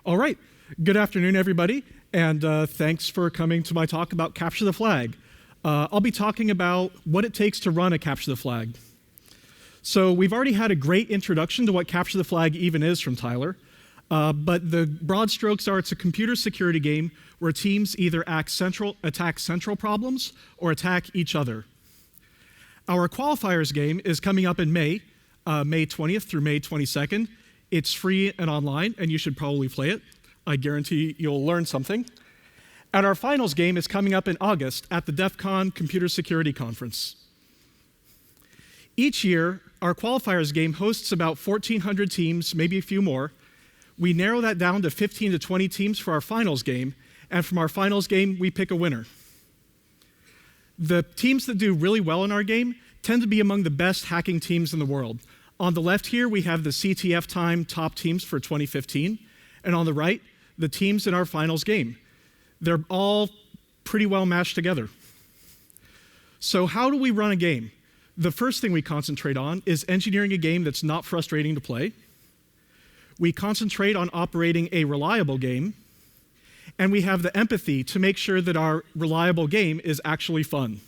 All right. Good afternoon, everybody, and thanks for coming to my talk about Capture the Flag. I'll be talking about what it takes to run a Capture the Flag. So we've already had a great introduction to what Capture the Flag even is from Tyler, but the broad strokes are it's a computer security game where teams either attack central problems or attack each other. Our qualifiers game is coming up in May 20th through May 22nd. It's free and online, and you should probably play it. I guarantee you'll learn something. And our finals game is coming up in August at the DEF CON Computer Security Conference. Each year, our qualifiers game hosts about 1,400 teams, maybe a few more. We narrow that down to 15 to 20 teams for our finals game, and from our finals game, we pick a winner. The teams that do really well in our game tend to be among the best hacking teams in the world. On the left here, we have the CTF Time top teams for 2015, and on the right, the teams in our finals game. They're all pretty well matched together. So how do we run a game? The first thing we concentrate on is engineering a game that's not frustrating to play. We concentrate on operating a reliable game, and we have the empathy to make sure that our reliable game is actually fun.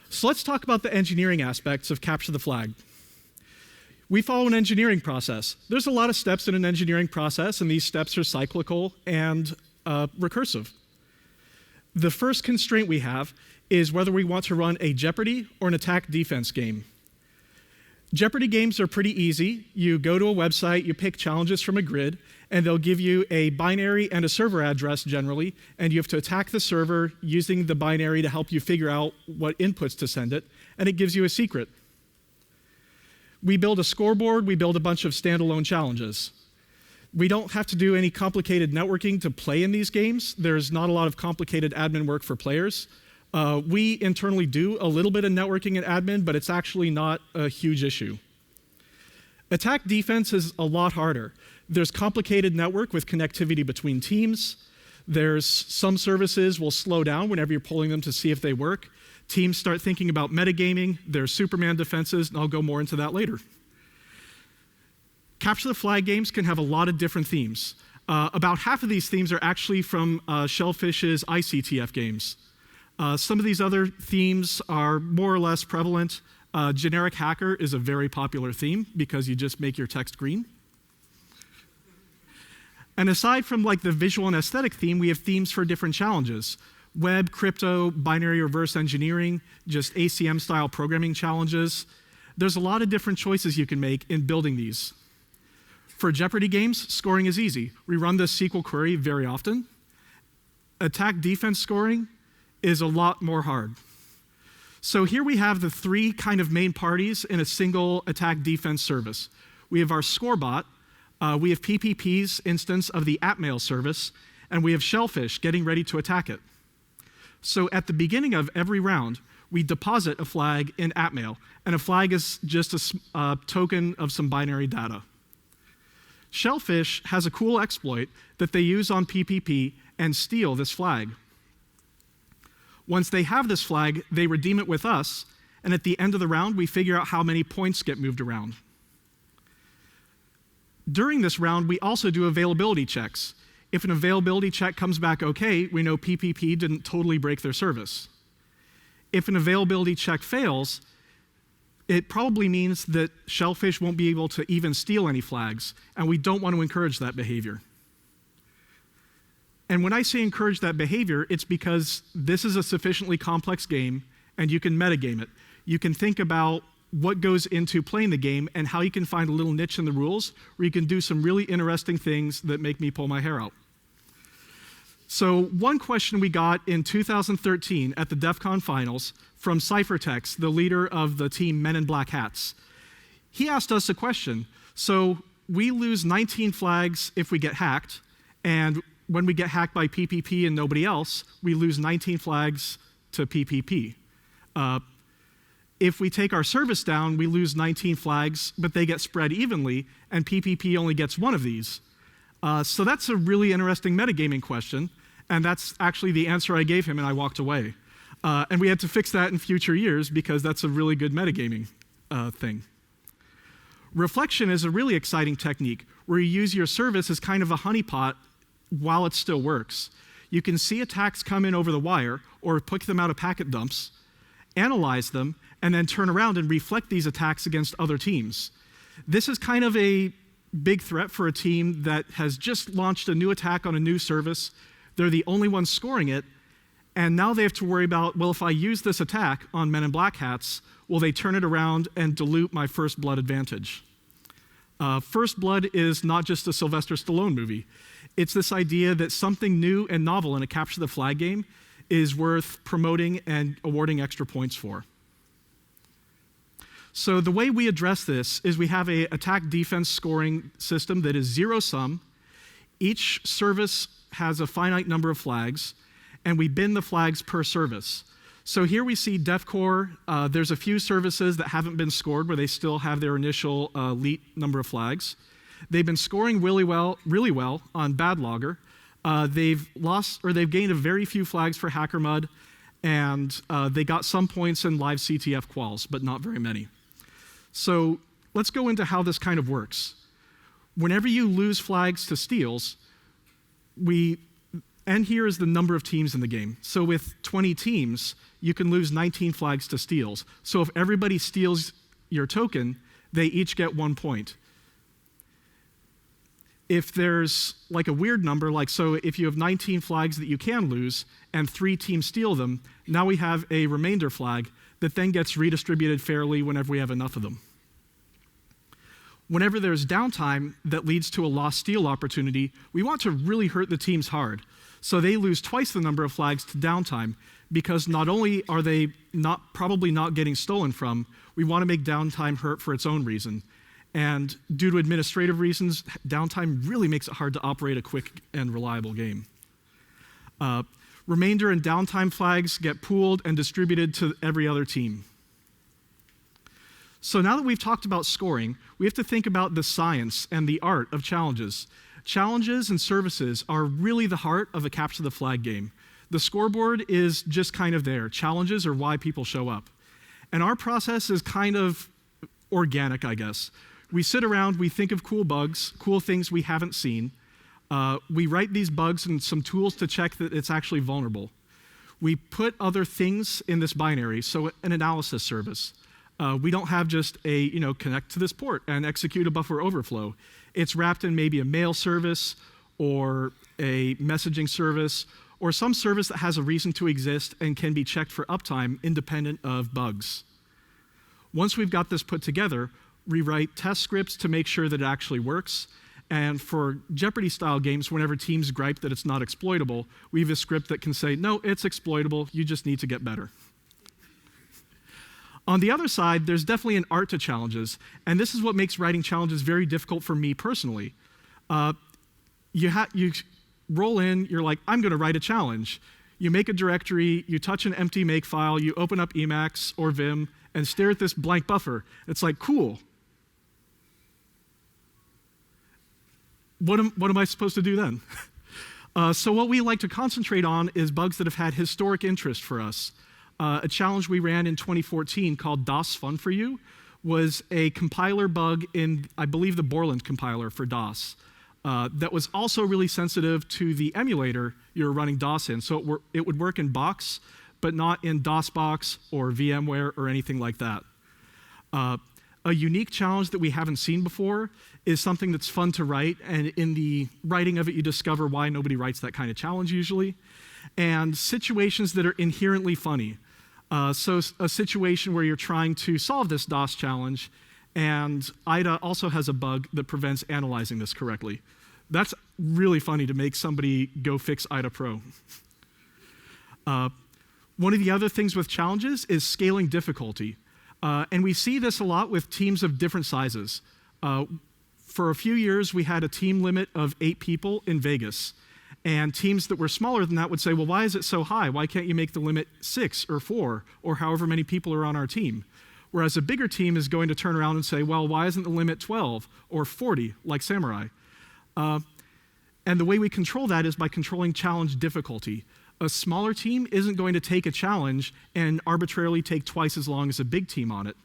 So let's talk about the engineering aspects of Capture the Flag. We follow an engineering process. There's a lot of steps in an engineering process, and these steps are cyclical and recursive. The first constraint we have is whether we want to run a Jeopardy or an attack-defense game. Jeopardy games are pretty easy. You go to a website, you pick challenges from a grid, and they'll give you a binary and a server address generally, and you have to attack the server using the binary to help you figure out what inputs to send it, and it gives you a secret. We build a scoreboard, we build a bunch of standalone challenges. We don't have to do any complicated networking to play in these games. There's not a lot of complicated admin work for players. We internally do a little bit of networking and admin, but it's actually not a huge issue. Attack defense is a lot harder. There's complicated network with connectivity between teams. There's some services will slow down whenever you're pulling them to see if they work. Teams start thinking about metagaming. There's Superman defenses, and I'll go more into that later. Capture the Flag games can have a lot of different themes. About half of these themes are actually from Shellfish's ICTF games. Some of these other themes are more or less prevalent. Generic hacker is a very popular theme because you just make your text green. And aside from like the visual and aesthetic theme, we have themes for different challenges. Web, crypto, binary reverse engineering, just ACM-style programming challenges. There's a lot of different choices you can make in building these. For Jeopardy games, scoring is easy. We run this SQL query very often. Attack-defense scoring is a lot more hard. So here we have the three kind of main parties in a single attack-defense service. We have our scorebot, we have PPP's instance of the AppMail service, and we have Shellfish getting ready to attack it. So at the beginning of every round, we deposit a flag in AppMail, and a flag is just a token of some binary data. Shellfish has a cool exploit that they use on PPP and steal this flag. Once they have this flag, they redeem it with us, and at the end of the round, we figure out how many points get moved around. During this round, we also do availability checks. If an availability check comes back okay, we know PPP didn't totally break their service. If an availability check fails, it probably means that Shellfish won't be able to even steal any flags, and we don't want to encourage that behavior. And when I say encourage that behavior, it's because this is a sufficiently complex game, and you can metagame it. You can think about what goes into playing the game and how you can find a little niche in the rules where you can do some really interesting things that make me pull my hair out. So one question we got in 2013 at the DEF CON finals from Cyphertex, the leader of the team Men in Black Hats. He asked us a question. So we lose 19 flags if we get hacked, and when we get hacked by PPP and nobody else, we lose 19 flags to PPP. If we take our service down, we lose 19 flags, but they get spread evenly, and PPP only gets one of these. So that's a really interesting metagaming question, and that's actually the answer I gave him, and I walked away. And we had to fix that in future years because that's a really good metagaming thing. Reflection is a really exciting technique where you use your service as kind of a honeypot while it still works. You can see attacks come in over the wire or pick them out of packet dumps, analyze them, and then turn around and reflect these attacks against other teams. This is kind of a big threat for a team that has just launched a new attack on a new service. They're the only ones scoring it, and now they have to worry about, well, if I use this attack on Men in Black hats, will they turn it around and dilute my First Blood advantage? First Blood is not just a Sylvester Stallone movie. It's this idea that something new and novel in a Capture the Flag game is worth promoting and awarding extra points for. So the way we address this is we have an attack-defense scoring system that is zero-sum. Each service has a finite number of flags, and we bin the flags per service. So here we see DEFCOR. There's a few services that haven't been scored where they still have their initial elite number of flags. They've been scoring really well on Bad Logger. They've gained a very few flags for Hacker Mud, and they got some points in live CTF quals, but not very many. So let's go into how this kind of works. Whenever you lose flags to steals, and here is the number of teams in the game. So with 20 teams, you can lose 19 flags to steals. So if everybody steals your token, they each get 1 point. If there's like a weird number, like so if you have 19 flags that you can lose and 3 teams steal them, now we have a remainder flag that then gets redistributed fairly whenever we have enough of them. Whenever there's downtime that leads to a lost steal opportunity, we want to really hurt the teams hard. So they lose twice the number of flags to downtime because not only are they probably not getting stolen from, we want to make downtime hurt for its own reason. And due to administrative reasons, downtime really makes it hard to operate a quick and reliable game. Remainder and downtime flags get pooled and distributed to every other team. So now that we've talked about scoring, we have to think about the science and the art of challenges. Challenges and services are really the heart of a Capture the Flag game. The scoreboard is just kind of there. Challenges are why people show up. And our process is kind of organic, I guess. We sit around, we think of cool bugs, cool things we haven't seen. We write these bugs and some tools to check that it's actually vulnerable. We put other things in this binary, so an analysis service. We don't have just a, connect to this port and execute a buffer overflow. It's wrapped in maybe a mail service or a messaging service or some service that has a reason to exist and can be checked for uptime independent of bugs. Once we've got this put together, we write test scripts to make sure that it actually works. And for Jeopardy-style games, whenever teams gripe that it's not exploitable, we have a script that can say, no, it's exploitable, you just need to get better. On the other side, there's definitely an art to challenges, and this is what makes writing challenges very difficult for me personally. You roll in, you're like, I'm going to write a challenge. You make a directory, you touch an empty make file, you open up Emacs or Vim, and stare at this blank buffer. It's like, cool. What am I supposed to do then? So what we like to concentrate on is bugs that have had historic interest for us. A challenge we ran in 2014 called DOS Fun For You was a compiler bug in, I believe, the Borland compiler for DOS that was also really sensitive to the emulator you're running DOS in. So it would work in Box, but not in DOSBox or VMware or anything like that. A unique challenge that we haven't seen before is something that's fun to write, and in the writing of it, you discover why nobody writes that kind of challenge usually, and situations that are inherently funny. So a situation where you're trying to solve this DOS challenge, and IDA also has a bug that prevents analyzing this correctly. That's really funny to make somebody go fix IDA Pro. One of the other things with challenges is scaling difficulty. And we see this a lot with teams of different sizes. For a few years, we had a team limit of 8 people in Vegas. And teams that were smaller than that would say, well, why is it so high? Why can't you make the limit 6 or 4 or however many people are on our team? Whereas a bigger team is going to turn around and say, well, why isn't the limit 12 or 40 like Samurai? And the way we control that is by controlling challenge difficulty. A smaller team isn't going to take a challenge and arbitrarily take twice as long as a big team on it.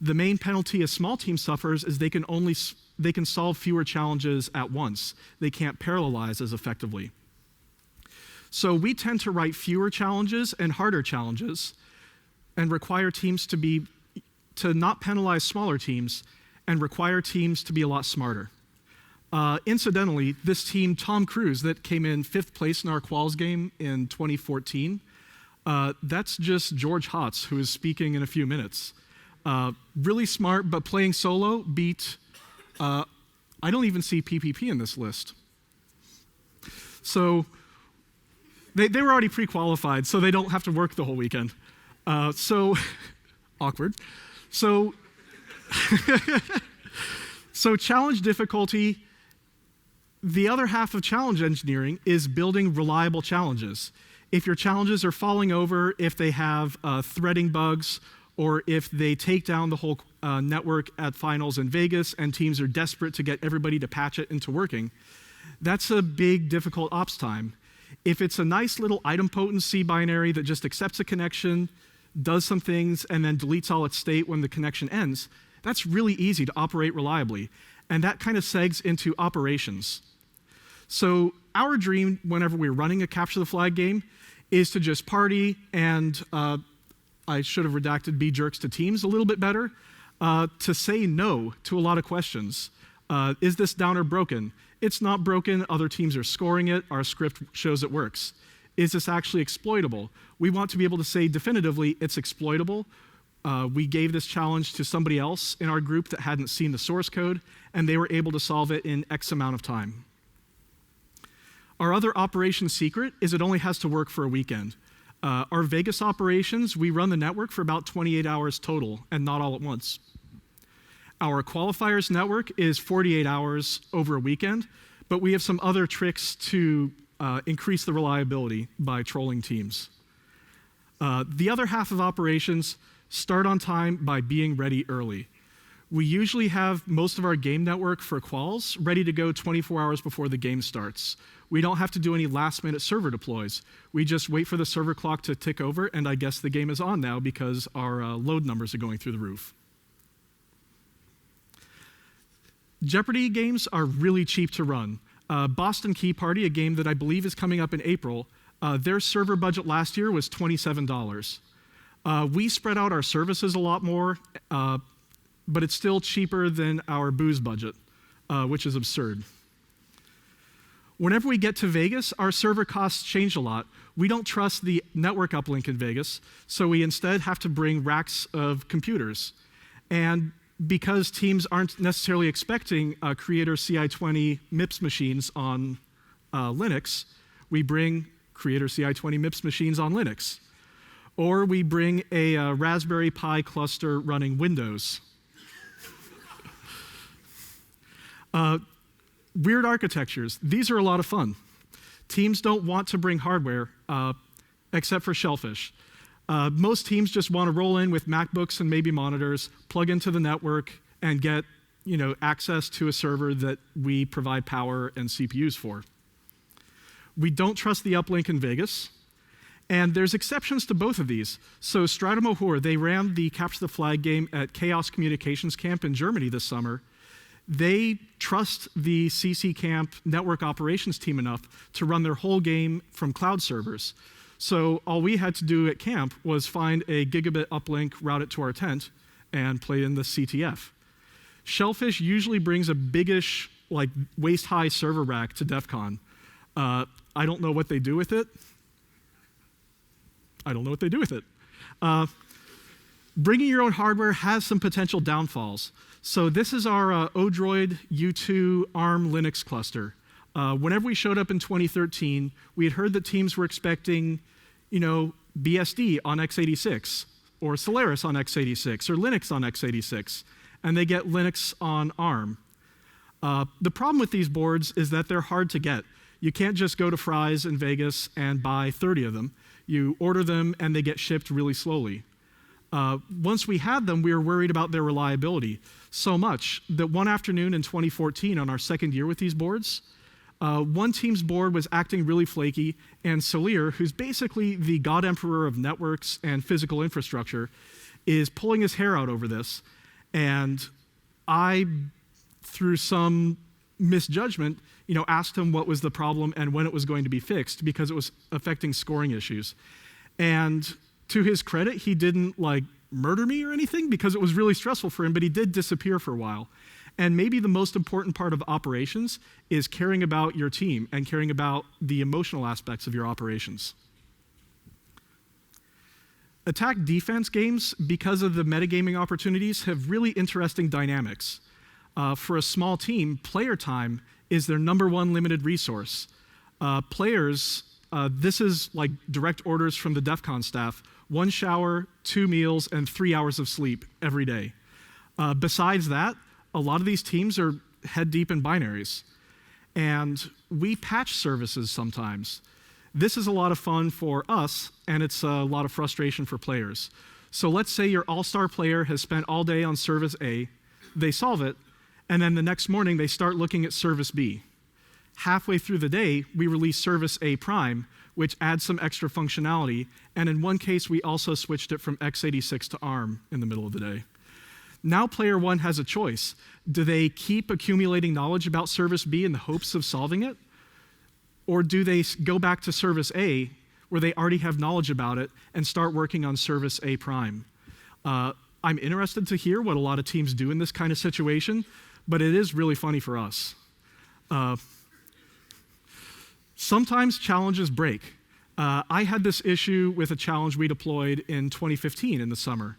The main penalty a small team suffers is they can solve fewer challenges at once. They can't parallelize as effectively. So we tend to write fewer challenges and harder challenges and require teams to not penalize smaller teams and require teams to be a lot smarter. Incidentally, this team, Tom Cruise, that came in 5th place in our quals game in 2014, that's just George Hotz, who is speaking in a few minutes. Really smart, but playing solo beat, I don't even see PPP in this list. So they were already pre-qualified, so they don't have to work the whole weekend. So awkward. So challenge difficulty, the other half of challenge engineering is building reliable challenges. If your challenges are falling over, if they have threading bugs, or if they take down the whole network at finals in Vegas and teams are desperate to get everybody to patch it into working, that's a big, difficult ops time. If it's a nice little idempotency binary that just accepts a connection, does some things, and then deletes all its state when the connection ends, that's really easy to operate reliably. And that kind of segs into operations. So our dream, whenever we're running a capture the flag game, is to just party and, I should have redacted be jerks to teams a little bit better, to say no to a lot of questions. Is this downer broken? It's not broken, other teams are scoring it, our script shows it works. Is this actually exploitable? We want to be able to say definitively it's exploitable. We gave this challenge to somebody else in our group that hadn't seen the source code, and they were able to solve it in X amount of time. Our other operation secret is it only has to work for a weekend. Our Vegas operations, we run the network for about 28 hours total, and not all at once. Our qualifiers network is 48 hours over a weekend, but we have some other tricks to increase the reliability by trolling teams. The other half of operations start on time by being ready early. We usually have most of our game network for quals ready to go 24 hours before the game starts. We don't have to do any last-minute server deploys. We just wait for the server clock to tick over, and I guess the game is on now because our load numbers are going through the roof. Jeopardy games are really cheap to run. Boston Key Party, a game that I believe is coming up in April, their server budget last year was $27. We spread out our services a lot more, but it's still cheaper than our booze budget, which is absurd. Whenever we get to Vegas, our server costs change a lot. We don't trust the network uplink in Vegas, so we instead have to bring racks of computers. And because teams aren't necessarily expecting Creator CI20 MIPS machines on Linux, we bring Creator CI20 MIPS machines on Linux. Or we bring a Raspberry Pi cluster running Windows. Weird architectures. These are a lot of fun. Teams don't want to bring hardware, except for Shellfish. Most teams just want to roll in with MacBooks and maybe monitors, plug into the network, and get access to a server that we provide power and CPUs for. We don't trust the uplink in Vegas, and there's exceptions to both of these. So Stratum O'Hoore, they ran the Capture the Flag game at Chaos Communications Camp in Germany this summer. They trust the CC Camp network operations team enough to run their whole game from cloud servers. So all we had to do at camp was find a gigabit uplink, route it to our tent, and play in the CTF. Shellfish usually brings a biggish, like waist-high server rack to DEF CON. I don't know what they do with it. Bringing your own hardware has some potential downfalls. So this is our Odroid U2 ARM Linux cluster. Whenever we showed up in 2013, we had heard that teams were expecting, BSD on x86, or Solaris on x86, or Linux on x86, and they get Linux on ARM. The problem with these boards is that they're hard to get. You can't just go to Fry's in Vegas and buy 30 of them. You order them, and they get shipped really slowly. Once we had them, we were worried about their reliability so much that one afternoon in 2014, on our second year with these boards, one team's board was acting really flaky, and Salir, who's basically the god emperor of networks and physical infrastructure, is pulling his hair out over this. And I, through some misjudgment, asked him what was the problem and when it was going to be fixed because it was affecting scoring issues. And to his credit, he didn't murder me or anything because it was really stressful for him, but he did disappear for a while. And maybe the most important part of operations is caring about your team and caring about the emotional aspects of your operations. Attack defense games, because of the metagaming opportunities, have really interesting dynamics. For a small team, player time is their #1 limited resource. Players, this is like direct orders from the DEF CON staff: 1 shower, 2 meals, and 3 hours of sleep every day. Besides that, a lot of these teams are head deep in binaries. And we patch services sometimes. This is a lot of fun for us, and it's a lot of frustration for players. So let's say your all-star player has spent all day on service A, they solve it, and then the next morning they start looking at service B. Halfway through the day, we release service A prime, which adds some extra functionality, and in one case we also switched it from x86 to ARM in the middle of the day. Now player 1 has a choice. Do they keep accumulating knowledge about service B in the hopes of solving it? Or do they go back to service A, where they already have knowledge about it, and start working on service A prime? I'm interested to hear what a lot of teams do in this kind of situation, but it is really funny for us. Sometimes challenges break. I had this issue with a challenge we deployed in 2015 in the summer.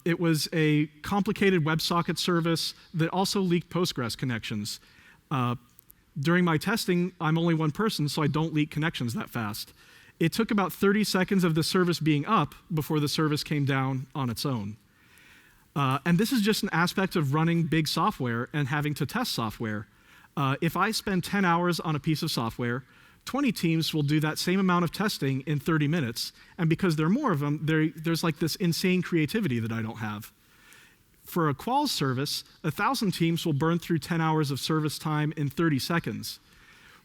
It was a complicated WebSocket service that also leaked Postgres connections. During my testing, I'm only one person, so I don't leak connections that fast. It took about 30 seconds of the service being up before the service came down on its own. And this is just an aspect of running big software and having to test software. If I spend 10 hours on a piece of software, 20 teams will do that same amount of testing in 30 minutes. And because there are more of them, there's like this insane creativity that I don't have. For a qual service, 1,000 teams will burn through 10 hours of service time in 30 seconds,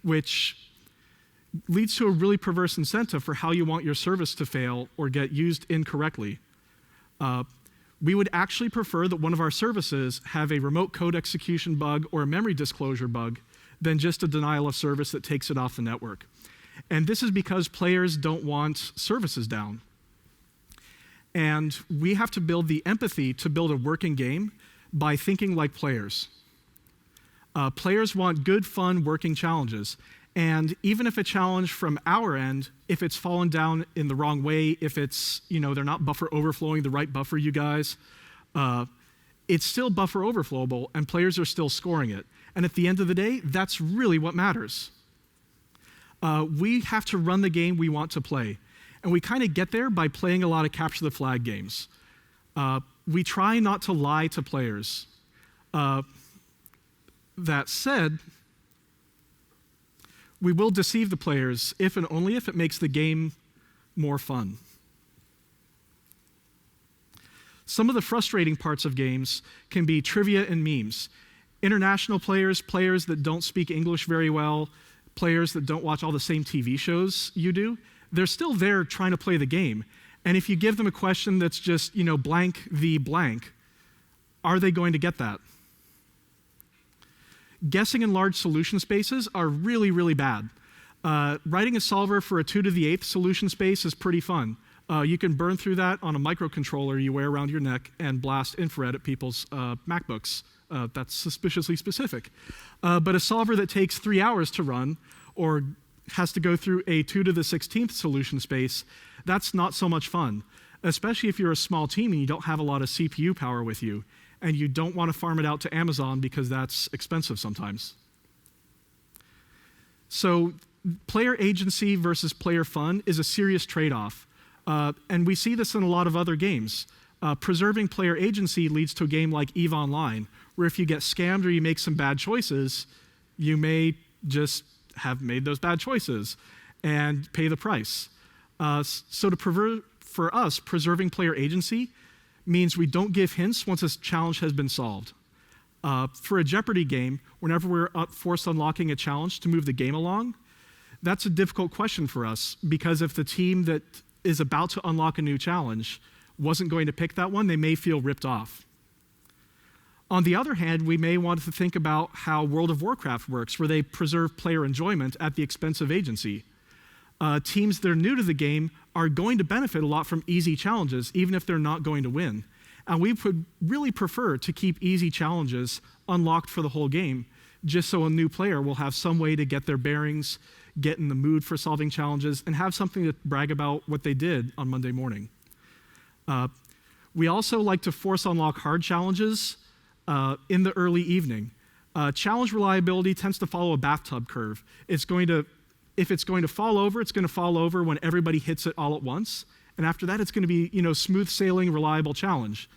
which leads to a really perverse incentive for how you want your service to fail or get used incorrectly. We would actually prefer that one of our services have a remote code execution bug or a memory disclosure bug than just a denial of service that takes it off the network. And this is because players don't want services down. And we have to build the empathy to build a working game by thinking like players. Players want good, fun, working challenges. And even if a challenge from our end, if it's fallen down in the wrong way, if it's, they're not buffer overflowing the right buffer, you guys, it's still buffer overflowable, and players are still scoring it. And at the end of the day, that's really what matters. We have to run the game we want to play. And we kind of get there by playing a lot of capture the flag games. We try not to lie to players. That said, we will deceive the players if and only if it makes the game more fun. Some of the frustrating parts of games can be trivia and memes. International players, players that don't speak English very well, players that don't watch all the same TV shows you do, they're still there trying to play the game. And if you give them a question that's just, blank v blank, are they going to get that? Guessing in large solution spaces are really, really bad. Writing a solver for a 2 to the 8th solution space is pretty fun. You can burn through that on a microcontroller you wear around your neck and blast infrared at people's MacBooks. That's suspiciously specific. But a solver that takes 3 hours to run or has to go through a 2 to the 16th solution space, that's not so much fun, especially if you're a small team and you don't have a lot of CPU power with you, and you don't want to farm it out to Amazon because that's expensive sometimes. So player agency versus player fun is a serious trade-off, and we see this in a lot of other games. Preserving player agency leads to a game like EVE Online, where if you get scammed or you make some bad choices, you may just have made those bad choices and pay the price. So for us, preserving player agency means we don't give hints once a challenge has been solved. For a Jeopardy game, whenever we're forced unlocking a challenge to move the game along, that's a difficult question for us, because if the team that is about to unlock a new challenge wasn't going to pick that one, they may feel ripped off. On the other hand, we may want to think about how World of Warcraft works, where they preserve player enjoyment at the expense of agency. Teams that are new to the game are going to benefit a lot from easy challenges, even if they're not going to win. And we would really prefer to keep easy challenges unlocked for the whole game, just so a new player will have some way to get their bearings, get in the mood for solving challenges, and have something to brag about what they did on Monday morning. We also like to force unlock hard challenges in the early evening. Challenge reliability tends to follow a bathtub curve. If it's going to fall over, it's going to fall over when everybody hits it all at once. And after that, it's going to be, smooth sailing, reliable challenge.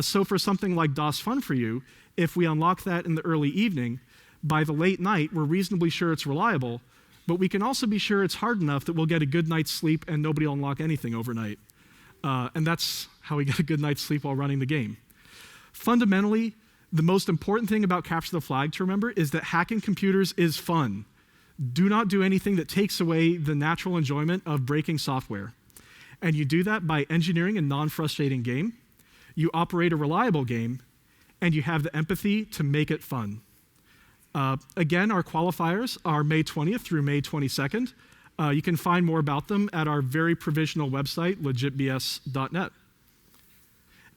So for something like DOS Fun For You, if we unlock that in the early evening, by the late night, we're reasonably sure it's reliable, but we can also be sure it's hard enough that we'll get a good night's sleep and nobody will unlock anything overnight. And that's how we get a good night's sleep while running the game. Fundamentally, the most important thing about Capture the Flag to remember is that hacking computers is fun. Do not do anything that takes away the natural enjoyment of breaking software. And you do that by engineering a non-frustrating game, you operate a reliable game, and you have the empathy to make it fun. Again, our qualifiers are May 20th through May 22nd. You can find more about them at our very provisional website, legitbs.net.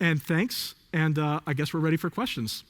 And thanks, and I guess we're ready for questions.